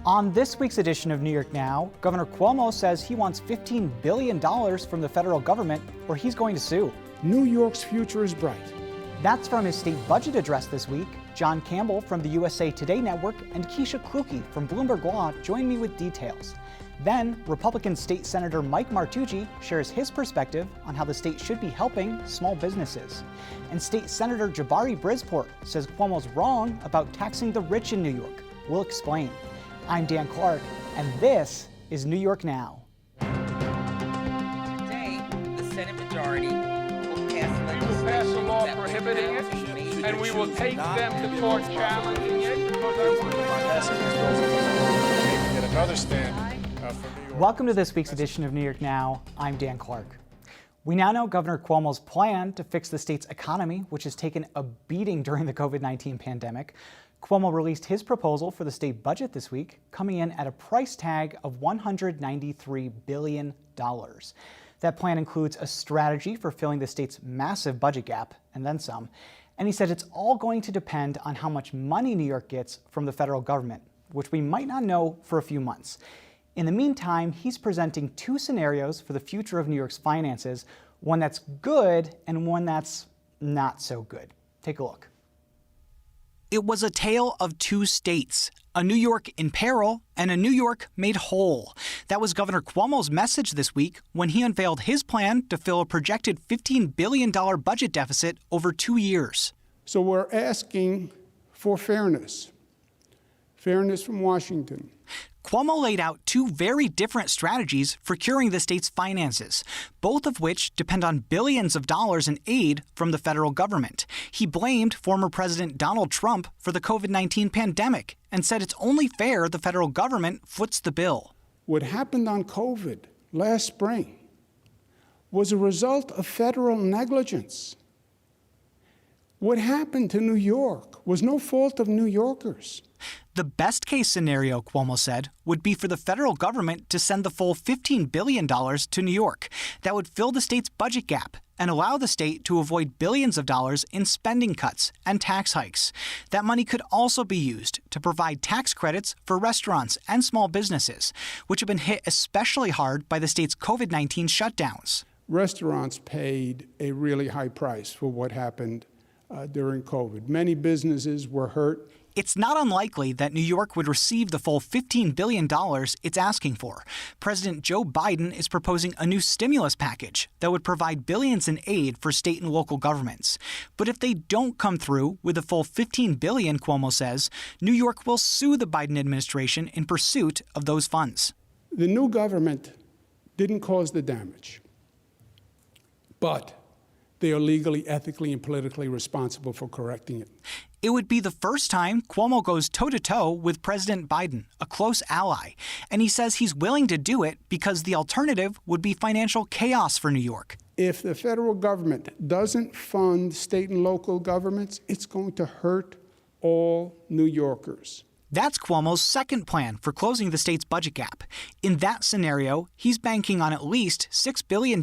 On this week's edition of New York Now, Governor Cuomo says he wants $15 billion from the federal government, or he's going to sue. New York's future is bright. That's from his state budget address this week. John Campbell from the USA Today Network and Keisha Kluge from Bloomberg Law join me with details. Then, Republican State Senator Mike Martucci shares his perspective on how the state should be helping small businesses. And State Senator Jabari Brisport says Cuomo's wrong about taxing the rich in New York. We'll explain. I'm Dan Clark, and this is New York Now. Today, the Senate majority will pass We will pass a law prohibiting it, and we will take them to court challenging it. Get another stand for New York. Welcome to this week's edition of New York Now. I'm Dan Clark. We now know Governor Cuomo's plan to fix the state's economy, which has taken a beating during the COVID-19 pandemic. Cuomo released his proposal for the state budget this week, coming in at a price tag of $193 billion. That plan includes a strategy for filling the state's massive budget gap, and then some. And he said it's all going to depend on how much money New York gets from the federal government, which we might not know for a few months. In the meantime, he's presenting two scenarios for the future of New York's finances, one that's good and one that's not so good. Take a look. It was a tale of two states, a New York in peril and a New York made whole. That was Governor Cuomo's message this week when he unveiled his plan to fill a projected $15 billion budget deficit over 2 years. So we're asking for fairness from Washington. Cuomo laid out two very different strategies for curing the state's finances, both of which depend on billions of dollars in aid from the federal government. He blamed former President Donald Trump for the COVID-19 pandemic and said it's only fair the federal government foots the bill. What happened on COVID last spring was a result of federal negligence. What happened to New York was no fault of New Yorkers. The best case scenario, Cuomo said, would be for the federal government to send the full $15 billion to New York. That would fill the state's budget gap and allow the state to avoid billions of dollars in spending cuts and tax hikes. That money could also be used to provide tax credits for restaurants and small businesses, which have been hit especially hard by the state's COVID-19 shutdowns. Restaurants paid a really high price for what happened during COVID. Many businesses were hurt. It's not unlikely that New York would receive the full $15 billion it's asking for. President Joe Biden is proposing a new stimulus package that would provide billions in aid for state and local governments. But if they don't come through with the full $15 billion, Cuomo says, New York will sue the Biden administration in pursuit of those funds. The new government didn't cause the damage, but they are legally, ethically, and politically responsible for correcting it. It would be the first time Cuomo goes toe-to-toe with President Biden, a close ally. And he says he's willing to do it because the alternative would be financial chaos for New York. If the federal government doesn't fund state and local governments, it's going to hurt all New Yorkers. That's Cuomo's second plan for closing the state's budget gap. In that scenario, he's banking on at least $6 billion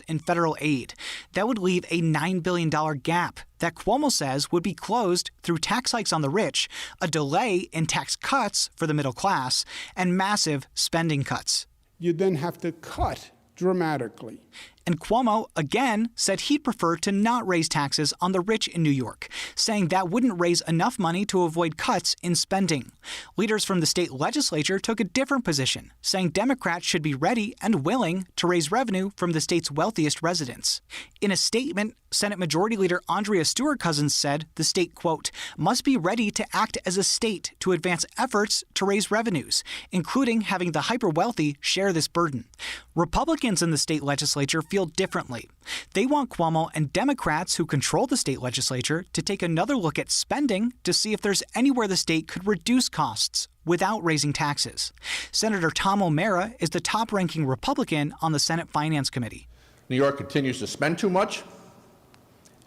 in federal aid. That would leave a $9 billion gap that Cuomo says would be closed through tax hikes on the rich, a delay in tax cuts for the middle class, and massive spending cuts. You then have to cut dramatically. And Cuomo, again, said he'd prefer to not raise taxes on the rich in New York, saying that wouldn't raise enough money to avoid cuts in spending. Leaders from the state legislature took a different position, saying Democrats should be ready and willing to raise revenue from the state's wealthiest residents. In a statement, Senate Majority Leader Andrea Stewart-Cousins said the state, quote, must be ready to act as a state to advance efforts to raise revenues, including having the hyper-wealthy share this burden. Republicans in the state legislature feel differently. They want Cuomo and Democrats who control the state legislature to take another look at spending to see if there's anywhere the state could reduce costs without raising taxes. Senator Tom O'Mara is the top-ranking Republican on the Senate Finance Committee. New York continues to spend too much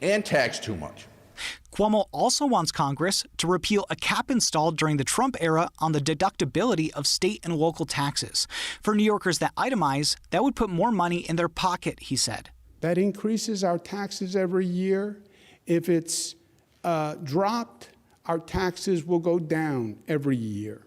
and tax too much. Cuomo also wants Congress to repeal a cap installed during the Trump era on the deductibility of state and local taxes. For New Yorkers that itemize, that would put more money in their pocket, he said. That increases our taxes every year. If it's dropped, our taxes will go down every year.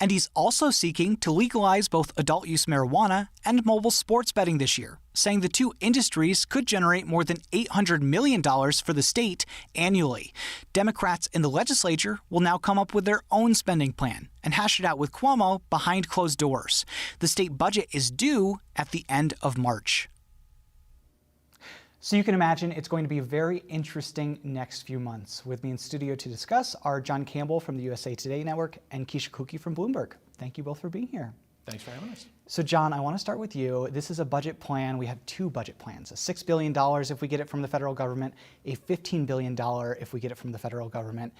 And he's also seeking to legalize both adult use marijuana and mobile sports betting this year, saying the two industries could generate more than $800 million for the state annually. Democrats in the legislature will now come up with their own spending plan and hash it out with Cuomo behind closed doors. The state budget is due at the end of March. So you can imagine it's going to be a very interesting next few months. With me in studio to discuss are John Campbell from the USA Today Network and Keisha Kuki from Bloomberg. Thank you both for being here. Thanks for having us. So John, I want to start with you. This is a budget plan. We have two budget plans, a $6 billion if we get it from the federal government, a $15 billion if we get it from the federal government.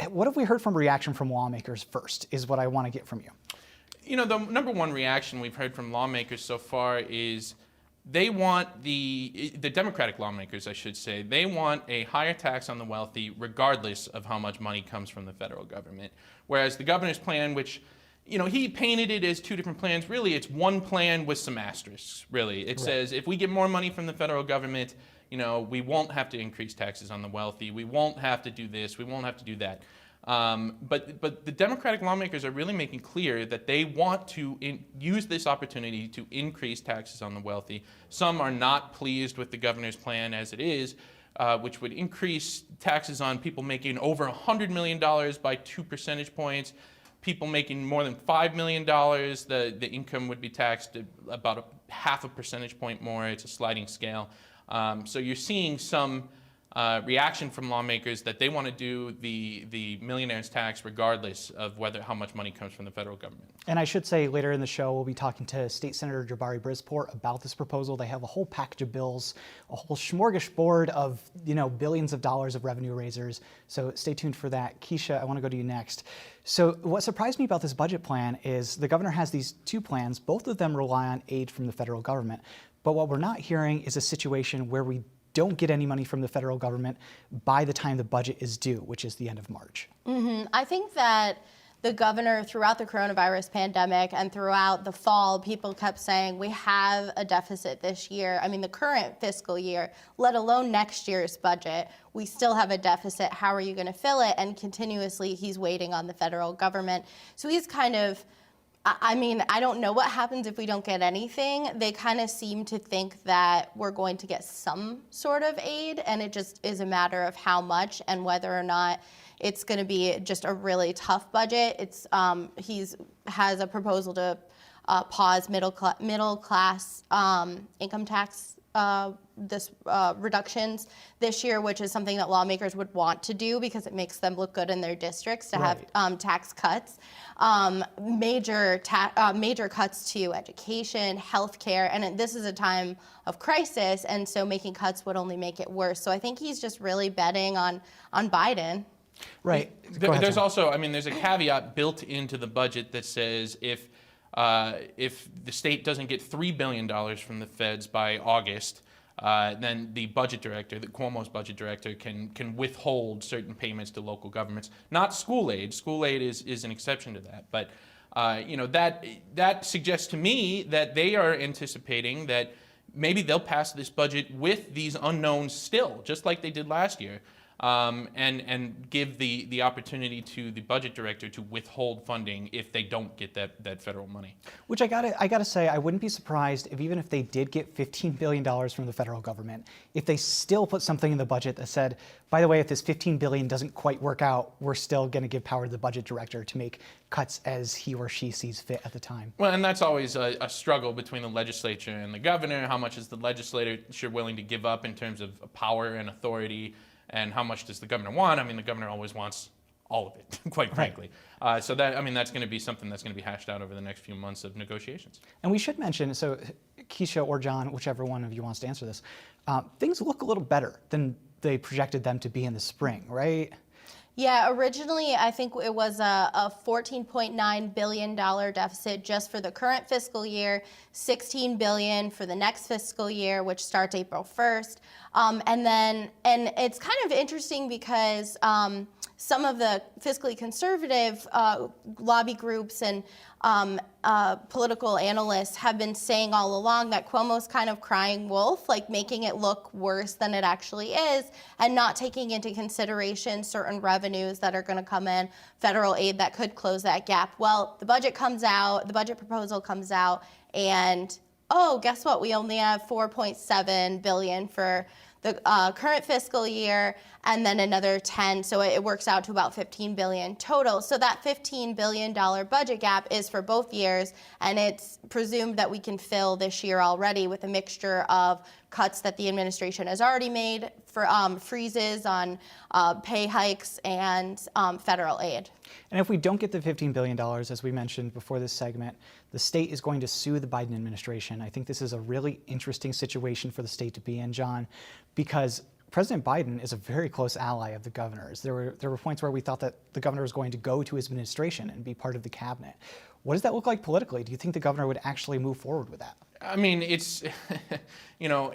What have we heard from reaction from lawmakers first is what I want to get from you. You know, the number one reaction we've heard from lawmakers so far is they want the Democratic lawmakers, I should say, they want a higher tax on the wealthy regardless of how much money comes from the federal government. Whereas the governor's plan, which, you know, he painted it as two different plans. Really, it's one plan with some asterisks, really. It says if we get more money from the federal government, you know, we won't have to increase taxes on the wealthy. We won't have to do this. We won't have to do that. But the Democratic lawmakers are really making clear that they want to use this opportunity to increase taxes on the wealthy. Some are not pleased with the governor's plan as it is, which would increase taxes on people making over $100 million by 2 percentage points. People making more than $5 million, the income would be taxed about half a percentage point more. It's a sliding scale. So you're seeing some reaction from lawmakers that they want to do the millionaire's tax regardless of how much money comes from the federal government. And I should say later in the show, we'll be talking to State Senator Jabari Brisport about this proposal. They have a whole package of bills, a whole smorgasbord of, you know, billions of dollars of revenue raisers. So stay tuned for that. Keisha, I want to go to you next. So what surprised me about this budget plan is the governor has these two plans. Both of them rely on aid from the federal government. But what we're not hearing is a situation where we don't get any money from the federal government by the time the budget is due, which is the end of March. I think that the governor, throughout the coronavirus pandemic and throughout the fall, people kept saying, we have a deficit this year. I mean, the current fiscal year, let alone next year's budget, we still have a deficit. How are you going to fill it? And continuously, he's waiting on the federal government. So he's kind of, I mean, I don't know what happens if we don't get anything. They kind of seem to think that we're going to get some sort of aid, and it just is a matter of how much and whether or not it's going to be just a really tough budget. It's has a proposal to pause middle class income tax reductions this year, which is something that lawmakers would want to do because it makes them look good in their districts to have tax cuts. Major cuts to education, healthcare, and this is a time of crisis, and so making cuts would only make it worse. So I think he's just really betting on Biden. Right. There's also, I mean, there's a caveat built into the budget that says if the state doesn't get $3 billion from the feds by August, then the budget director, Cuomo's budget director, can withhold certain payments to local governments. Not school aid. School aid is an exception to that. But you know, that suggests to me that they are anticipating that maybe they'll pass this budget with these unknowns still, just like they did last year. And give the opportunity to the budget director to withhold funding if they don't get that federal money. Which I gotta say, I wouldn't be surprised if even if they did get $15 billion from the federal government, if they still put something in the budget that said, by the way, if this $15 billion doesn't quite work out, we're still gonna give power to the budget director to make cuts as he or she sees fit at the time. Well, and that's always a struggle between the legislature and the governor. How much is the legislature willing to give up in terms of power and authority? And how much does the governor want? I mean, the governor always wants all of it, quite frankly. So that, I mean, that's going to be something that's going to be hashed out over the next few months of negotiations. And we should mention, so Keisha or John, whichever one of you wants to answer this, things look a little better than they projected them to be in the spring, right? Yeah, originally I think it was a $14.9 billion deficit just for the current fiscal year, $16 billion for the next fiscal year, which starts April 1st. And it's kind of interesting because some of the fiscally conservative lobby groups and political analysts have been saying all along that Cuomo's kind of crying wolf, like making it look worse than it actually is, and not taking into consideration certain revenues that are going to come in, federal aid that could close that gap. Well, the budget comes out, the budget proposal comes out, and oh, guess what? We only have $4.7 billion for the current fiscal year, and then another 10, so it works out to about $15 billion total. So that $15 billion budget gap is for both years, and it's presumed that we can fill this year already with a mixture of cuts that the administration has already made, for freezes on pay hikes, and federal aid. And if we don't get the $15 billion, as we mentioned before this segment, the state is going to sue the Biden administration. I think this is a really interesting situation for the state to be in, John, because President Biden is a very close ally of the governor's. There were points where we thought that the governor was going to go to his administration and be part of the cabinet. What does that look like politically? Do you think the governor would actually move forward with that? I mean, it's, you know,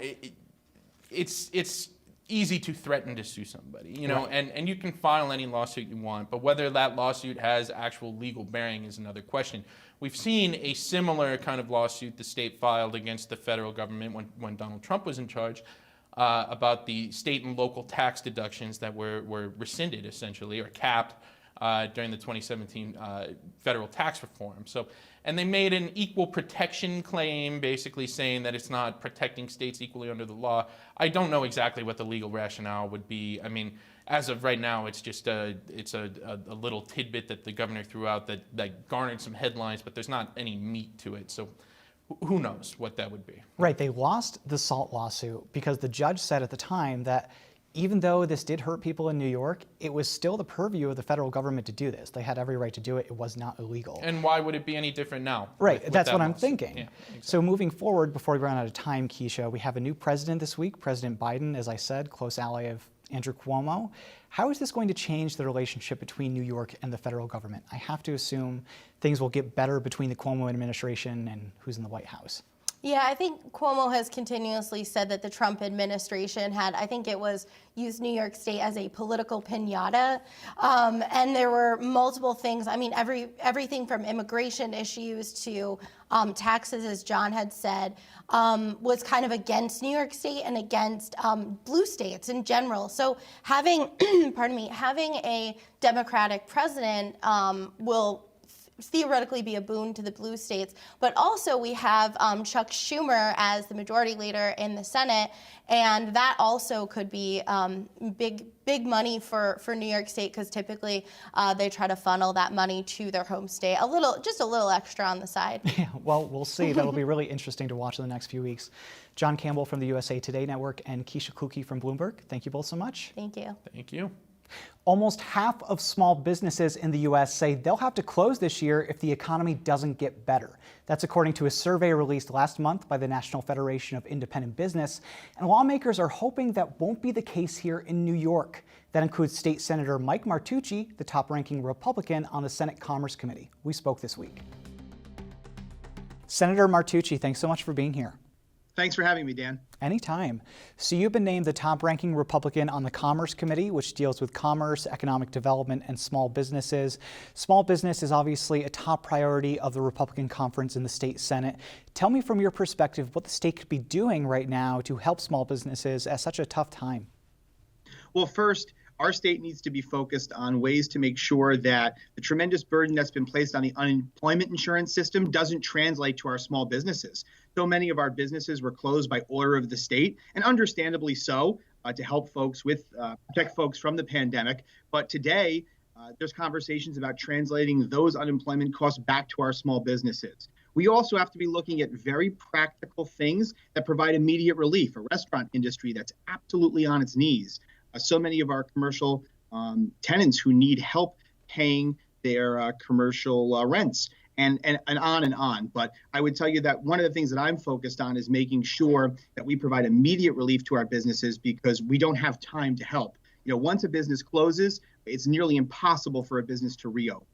it's easy to threaten to sue somebody, you know, Right. and you can file any lawsuit you want, but whether that lawsuit has actual legal bearing is another question. We've seen a similar kind of lawsuit the state filed against the federal government when Donald Trump was in charge, about the state and local tax deductions that were rescinded, essentially, or capped during the 2017 federal tax reform. So, and they made an equal protection claim, basically saying that it's not protecting states equally under the law. I don't know exactly what the legal rationale would be. I mean, as of right now, it's just a little tidbit that the governor threw out that garnered some headlines, but there's not any meat to it. So who knows what that would be. Right, they lost the SALT lawsuit because the judge said at the time that even though this did hurt people in New York, it was still the purview of the federal government to do this. They had every right to do it. It was not illegal. And why would it be any different now? Right, with that's that what I'm lawsuit? thinking. Yeah, exactly. So moving forward, before we run out of time, Keisha, we have a new president this week, President Biden, as I said, close ally of Andrew Cuomo. How is this going to change the relationship between New York and the federal government? I have to assume things will get better between the Cuomo administration and who's in the White House. Yeah, I think Cuomo has continuously said that the Trump administration had, I think it was, used New York State as a political piñata. And there were multiple things. I mean, everything from immigration issues to taxes, as John had said, was kind of against New York State and against blue states in general. So having, pardon me, having a Democratic president will theoretically be a boon to the blue states, but also we have Chuck Schumer as the majority leader in the Senate, and that also could be big money for New York State, because typically they try to funnel that money to their home state, just a little extra on the side. Yeah, well, we'll see. That'll be really interesting to watch in the next few weeks. John Campbell from the USA Today Network and Keisha Kluge from Bloomberg, thank you both so much. Thank you. Thank you. Almost half of small businesses in the U.S. say they'll have to close this year if the economy doesn't get better. That's according to a survey released last month by the National Federation of Independent Business. And lawmakers are hoping that won't be the case here in New York. That includes State Senator Mike Martucci, the top-ranking Republican on the Senate Commerce Committee. We spoke this week. Senator Martucci, thanks so much for being here. Thanks for having me, Dan. Anytime. So you've been named the top-ranking Republican on the Commerce Committee, which deals with commerce, economic development, and small businesses. Small business is obviously a top priority of the Republican conference in the state Senate. Tell me from your perspective what the state could be doing right now to help small businesses at such a tough time. Well, first, our state needs to be focused on ways to make sure that the tremendous burden that's been placed on the unemployment insurance system doesn't translate to our small businesses. So many of our businesses were closed by order of the state, and understandably so, to help folks protect folks from the pandemic. But today, there's conversations about translating those unemployment costs back to our small businesses. We also have to be looking at very practical things that provide immediate relief. A restaurant industry that's absolutely on its knees. So many of our commercial tenants who need help paying their commercial rents, and on and on. But I would tell you that one of the things that I'm focused on is making sure that we provide immediate relief to our businesses, because we don't have time to help. You know, once a business closes, it's nearly impossible for a business to reopen.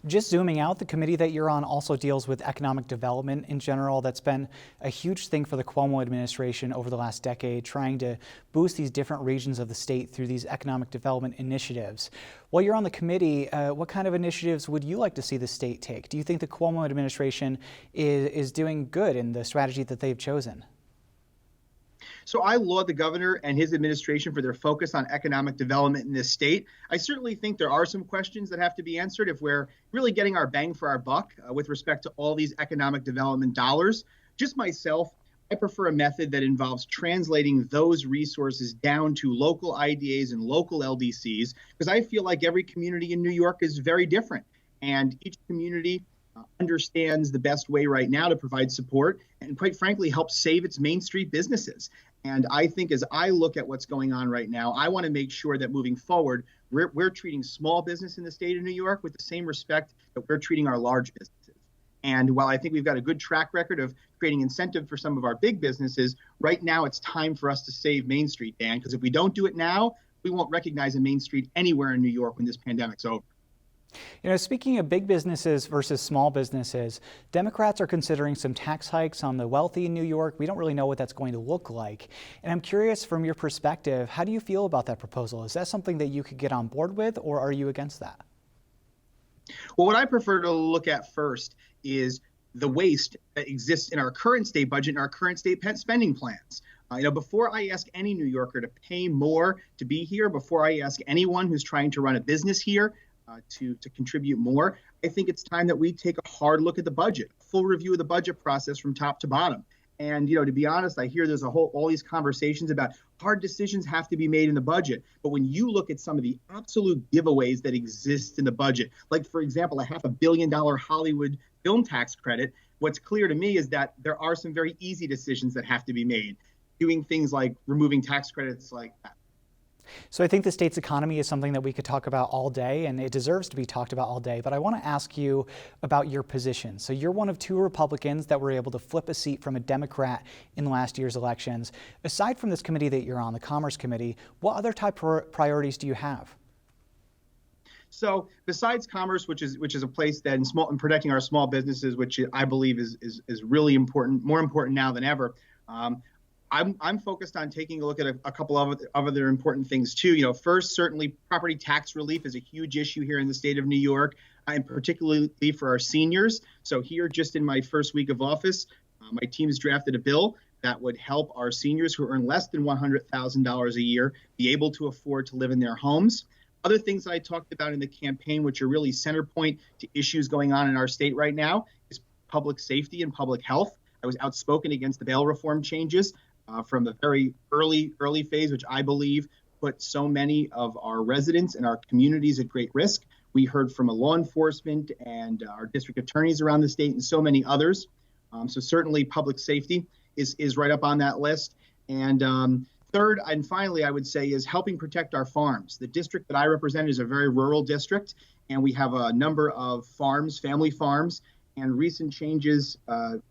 Just zooming out, the committee that you're on also deals with economic development in general. That's been a huge thing for the Cuomo administration over the last decade, trying to boost these different regions of the state through these economic development initiatives. While you're on the committee, what kind of initiatives would you like to see the state take? Do you think the Cuomo administration is doing good in the strategy that they've chosen? So I laud the governor and his administration for their focus on economic development in this state. I certainly think there are some questions that have to be answered if we're really getting our bang for our buck with respect to all these economic development dollars. Just myself, I prefer a method that involves translating those resources down to local IDAs and local LDCs, because I feel like every community in New York is very different, and each community understands the best way right now to provide support and, quite frankly, help save its Main Street businesses. And I think as I look at what's going on right now, I want to make sure that moving forward, we're treating small business in the state of New York with the same respect that we're treating our large businesses. And while I think we've got a good track record of creating incentive for some of our big businesses, right now it's time for us to save Main Street, Dan, because if we don't do it now, we won't recognize a Main Street anywhere in New York when this pandemic's over. You know, speaking of big businesses versus small businesses, Democrats are considering some tax hikes on the wealthy in New York. We don't really know what that's going to look like. And I'm curious, from your perspective, how do you feel about that proposal? Is that something that you could get on board with, or are you against that? Well, what I prefer to look at first is the waste that exists in our current state budget and our current state spending plans. Before I ask any New Yorker to pay more to be here, before I ask anyone who's trying to run a business here to contribute more, I think it's time that we take a hard look at the budget, full review of the budget process from top to bottom. And, to be honest, I hear there's all these conversations about hard decisions have to be made in the budget. But when you look at some of the absolute giveaways that exist in the budget, like, for example, a $500 million Hollywood film tax credit, what's clear to me is that there are some very easy decisions that have to be made, doing things like removing tax credits like that. So I think the state's economy is something that we could talk about all day, and it deserves to be talked about all day. But I want to ask you about your position. So you're one of two Republicans that were able to flip a seat from a Democrat in last year's elections. Aside from this committee that you're on, the Commerce Committee, what other type of priorities do you have? So besides commerce, which is a place that in protecting our small businesses, which I believe is really important, more important now than ever, I'm focused on taking a look at a couple of other important things too. First, certainly property tax relief is a huge issue here in the state of New York, and particularly for our seniors. So here, just in my first week of office, my team's drafted a bill that would help our seniors who earn less than $100,000 a year be able to afford to live in their homes. Other things I talked about in the campaign, which are really center point to issues going on in our state right now, is public safety and public health. I was outspoken against the bail reform changes from the very early phase, which I believe put so many of our residents and our communities at great risk. We heard from law enforcement and our district attorneys around the state and so many others. So certainly public safety is right up on that list. And third, and finally, I would say, is helping protect our farms. The district that I represent is a very rural district, and we have a number of farms, family farms, and recent changes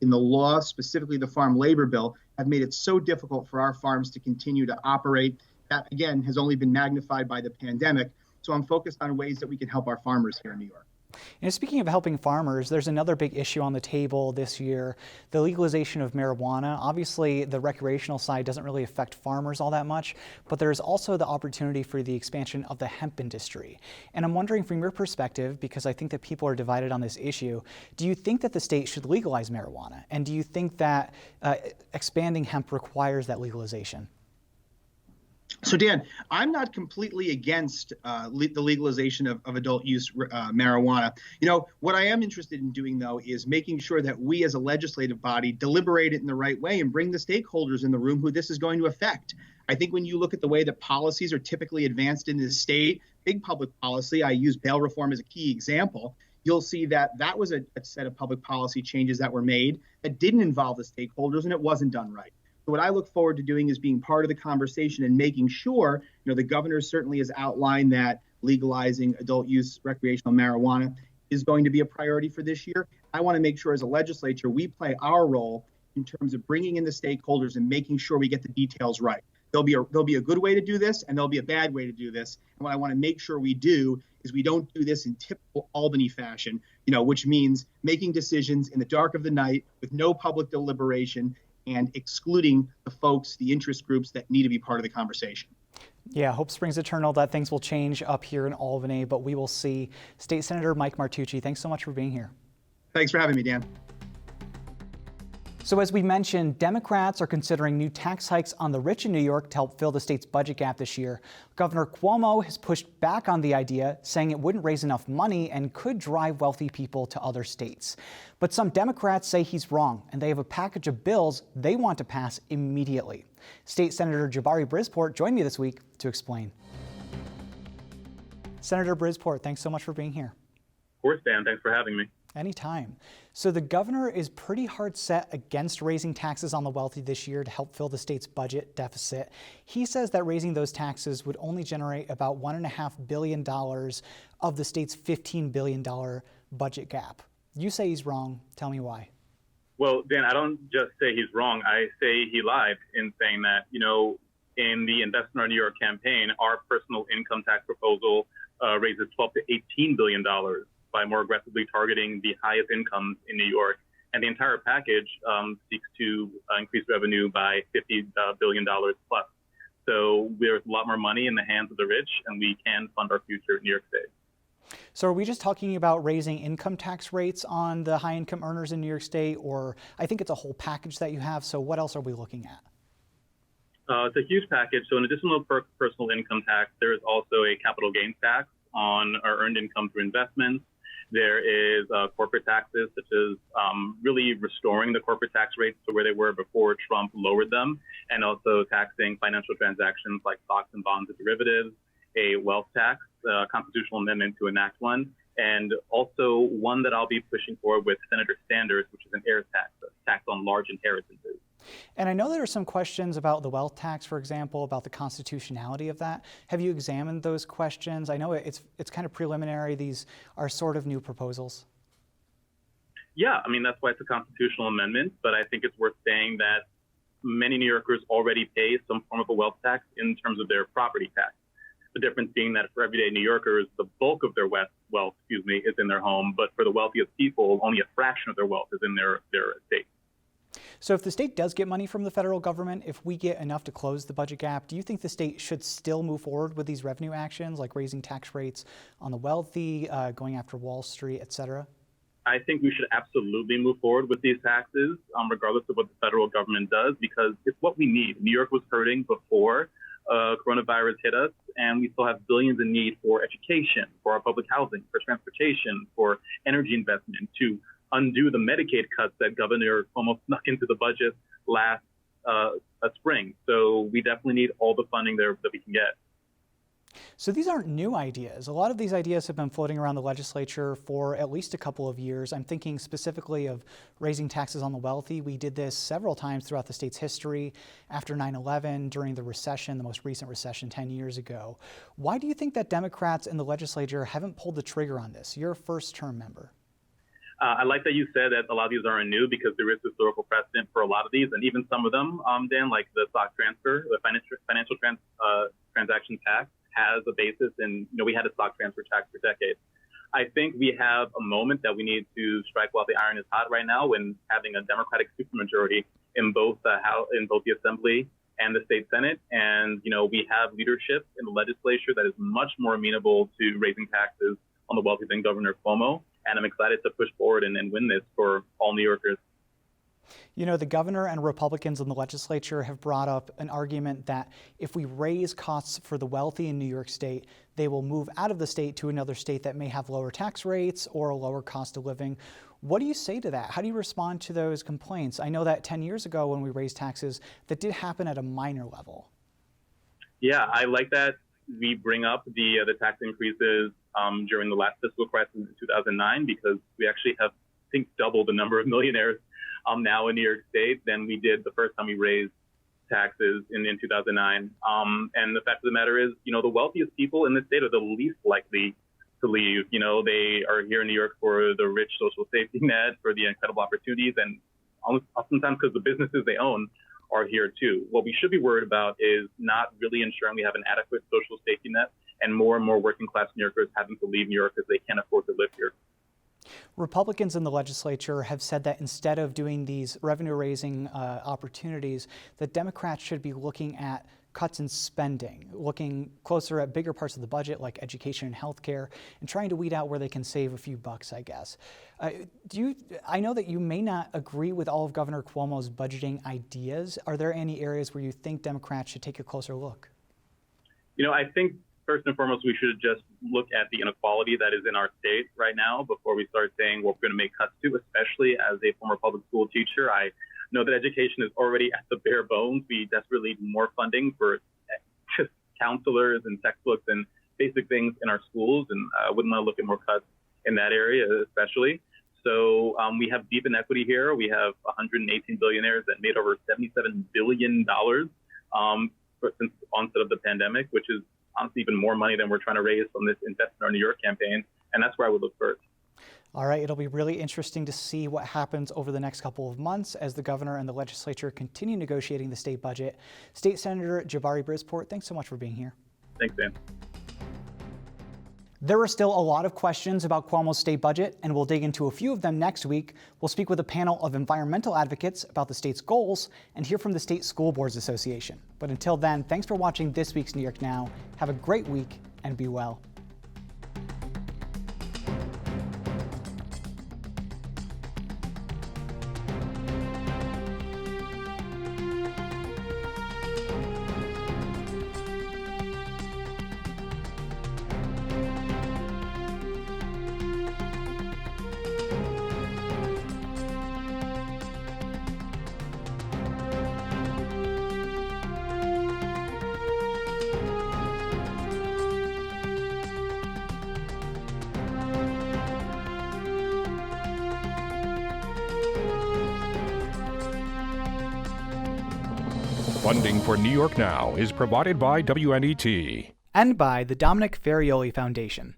in the law, specifically the Farm Labor Bill, have made it so difficult for our farms to continue to operate. That, again, has only been magnified by the pandemic. So I'm focused on ways that we can help our farmers here in New York. And speaking of helping farmers, there's another big issue on the table this year, the legalization of marijuana. Obviously, the recreational side doesn't really affect farmers all that much, but there's also the opportunity for the expansion of the hemp industry. And I'm wondering, from your perspective, because I think that people are divided on this issue, do you think that the state should legalize marijuana? And do you think that expanding hemp requires that legalization? So, Dan, I'm not completely against the legalization of adult use marijuana. What I am interested in doing, though, is making sure that we as a legislative body deliberate it in the right way and bring the stakeholders in the room who this is going to affect. I think when you look at the way that policies are typically advanced in this state, big public policy, I use bail reform as a key example, you'll see that was a set of public policy changes that were made that didn't involve the stakeholders, and it wasn't done right. So what I look forward to doing is being part of the conversation and making sure, the governor certainly has outlined that legalizing adult use recreational marijuana is going to be a priority for this year. I want to make sure as a legislature we play our role in terms of bringing in the stakeholders and making sure we get the details right. There'll be a good way to do this, and there'll be a bad way to do this. And what I want to make sure we do is we don't do this in typical Albany fashion, which means making decisions in the dark of the night with no public deliberation and excluding the folks, the interest groups that need to be part of the conversation. Yeah, hope springs eternal that things will change up here in Albany, but we will see. State Senator Mike Martucci, thanks so much for being here. Thanks for having me, Dan. So as we mentioned, Democrats are considering new tax hikes on the rich in New York to help fill the state's budget gap this year. Governor Cuomo has pushed back on the idea, saying it wouldn't raise enough money and could drive wealthy people to other states. But some Democrats say he's wrong, and they have a package of bills they want to pass immediately. State Senator Jabari Brisport joined me this week to explain. Senator Brisport, thanks so much for being here. Of course, Dan. Thanks for having me. Anytime. So the governor is pretty hard set against raising taxes on the wealthy this year to help fill the state's budget deficit. He says that raising those taxes would only generate about $1.5 billion of the state's $15 billion budget gap. You say he's wrong. Tell me why. Well, Dan, I don't just say he's wrong. I say he lied in saying that, in the Invest in Our New York campaign, our personal income tax proposal raises $12 to $18 billion by more aggressively targeting the highest incomes in New York. And the entire package seeks to increase revenue by $50 billion plus. So there's a lot more money in the hands of the rich, and we can fund our future in New York State. So are we just talking about raising income tax rates on the high income earners in New York State, or I think it's a whole package that you have. So what else are we looking at? It's a huge package. So in addition to personal income tax, there is also a capital gains tax on our earned income through investments. There is corporate taxes, such as really restoring the corporate tax rates to where they were before Trump lowered them, and also taxing financial transactions like stocks and bonds and derivatives, a wealth tax, constitutional amendment to enact one, and also one that I'll be pushing for with Senator Sanders, which is an heir tax, a tax on large inheritances. And I know there are some questions about the wealth tax, for example, about the constitutionality of that. Have you examined those questions? I know it's kind of preliminary. These are sort of new proposals. Yeah, I mean, that's why it's a constitutional amendment, but I think it's worth saying that many New Yorkers already pay some form of a wealth tax in terms of their property tax. The difference being that for everyday New Yorkers, the bulk of their wealth, is in their home, but for the wealthiest people, only a fraction of their wealth is in their estate. So if the state does get money from the federal government, if we get enough to close the budget gap, do you think the state should still move forward with these revenue actions, like raising tax rates on the wealthy, going after Wall Street, et cetera? I think we should absolutely move forward with these taxes, regardless of what the federal government does, because it's what we need. New York was hurting before coronavirus hit us, and we still have billions in need for education, for our public housing, for transportation, for energy investment, to undo the Medicaid cuts that Governor Cuomo snuck into the budget last spring. So we definitely need all the funding there that we can get. So these aren't new ideas. A lot of these ideas have been floating around the legislature for at least a couple of years. I'm thinking specifically of raising taxes on the wealthy. We did this several times throughout the state's history, after 9/11, during the recession, the most recent recession 10 years ago. Why do you think that Democrats in the legislature haven't pulled the trigger on this? You're a first-term member. I like that you said that a lot of these aren't new, because there is historical precedent for a lot of these, and even some of them, Dan, like the stock transfer, the financial transaction tax, has a basis in, we had a stock transfer tax for decades. I think we have a moment that we need to strike while the iron is hot right now, when having a Democratic supermajority in both the House, in both the Assembly and the State Senate, and we have leadership in the legislature that is much more amenable to raising taxes on the wealthy than Governor Cuomo. And I'm excited to push forward and win this for all New Yorkers. The governor and Republicans in the legislature have brought up an argument that if we raise costs for the wealthy in New York State, they will move out of the state to another state that may have lower tax rates or a lower cost of living. What do you say to that? How do you respond to those complaints? I know that 10 years ago when we raised taxes, that did happen at a minor level. Yeah, I like that we bring up the tax increases during the last fiscal crisis in 2009, because we actually have, I think, double the number of millionaires now in New York State than we did the first time we raised taxes in 2009. And the fact of the matter is, the wealthiest people in the state are the least likely to leave. They are here in New York for the rich social safety net, for the incredible opportunities, and oftentimes because the businesses they own are here too. What we should be worried about is not really ensuring we have an adequate social safety net and more working class New Yorkers having to leave New York because they can't afford to live here. Republicans in the legislature have said that instead of doing these revenue-raising opportunities, that Democrats should be looking at cuts in spending, looking closer at bigger parts of the budget like education and healthcare, and trying to weed out where they can save a few bucks, I guess. I know that you may not agree with all of Governor Cuomo's budgeting ideas. Are there any areas where you think Democrats should take a closer look? I think first and foremost, we should just look at the inequality that is in our state right now before we start saying what we're going to make cuts to, especially as a former public school teacher. I know that education is already at the bare bones. We desperately need more funding for just counselors and textbooks and basic things in our schools, and I wouldn't want to look at more cuts in that area especially. So we have deep inequity here. We have 118 billionaires that made over $77 billion since the onset of the pandemic, which is honestly even more money than we're trying to raise from this Invest in Our New York campaign. And that's where I would look first. All right, it'll be really interesting to see what happens over the next couple of months as the governor and the legislature continue negotiating the state budget. State Senator Jabari Brisport, thanks so much for being here. Thanks, Dan. There are still a lot of questions about Cuomo's state budget, and we'll dig into a few of them next week. We'll speak with a panel of environmental advocates about the state's goals and hear from the State School Boards Association. But until then, thanks for watching this week's New York Now. Have a great week and be well. Funding for New York Now is provided by WNET. And by the Dominic Ferrioli Foundation.